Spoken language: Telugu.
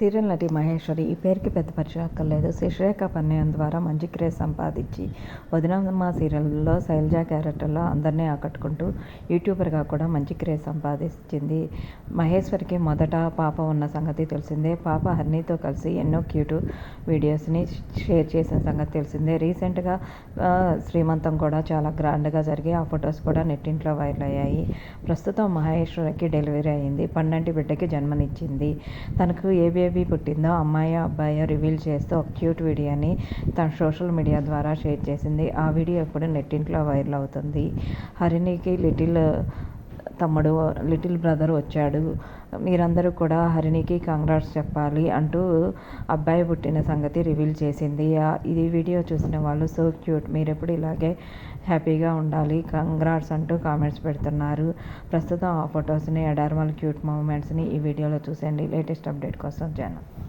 సీరియల్ నటి మహేశ్వరి ఈ పేరుకి పెద్ద పరిచయం అక్కర్లేదు. శశిరేఖ పరిణయం ద్వారా మంచి క్రేజ్ సంపాదించి వదినమ్మ సీరియల్లో శైలజ క్యారెక్టర్లో అందరినీ ఆకట్టుకుంటూ యూట్యూబర్గా కూడా మంచి క్రేజ్ సంపాదించింది. మహేశ్వరికి మొదట పాప ఉన్న సంగతి తెలిసిందే. పాప హరిణితో కలిసి ఎన్నో క్యూట్ వీడియోస్ని షేర్ చేసిన సంగతి తెలిసిందే. రీసెంట్గా శ్రీమంతం కూడా చాలా గ్రాండ్గా జరిగి ఆ ఫొటోస్ కూడా నెట్టింట్లో వైరల్ అయ్యాయి. ప్రస్తుతం మహేశ్వరికి డెలివరీ అయింది. పండంటి బిడ్డకి జన్మనిచ్చింది. తనకు ఏ బేబీ పుట్టిందో అమ్మాయో అబ్బాయో రివీల్ చేస్తూ ఒక క్యూట్ వీడియోని తన సోషల్ మీడియా ద్వారా షేర్ చేసింది. ఆ వీడియో ఇప్పుడు నెట్టింట్లో వైరల్ అవుతుంది. హరిణికి లిటిల్ బ్రదర్ వచ్చాడు. మీరందరూ కూడా హరిణికి కంగ్రాట్స్ చెప్పాలి అంటూ అబ్బాయి పుట్టిన సంగతి రివీల్ చేసింది. ఇది వీడియో చూసిన వాళ్ళు సో క్యూట్, మీరెప్పుడు ఇలాగే హ్యాపీగా ఉండాలి, కంగ్రాట్స్ అంటూ కామెంట్స్ పెడుతున్నారు. ప్రస్తుతం ఆ ఫొటోస్ని, అడార్మల్ క్యూట్ మూమెంట్స్ని ఈ వీడియోలో చూసేయండి. లేటెస్ట్ అప్డేట్ కోసం ఛానల్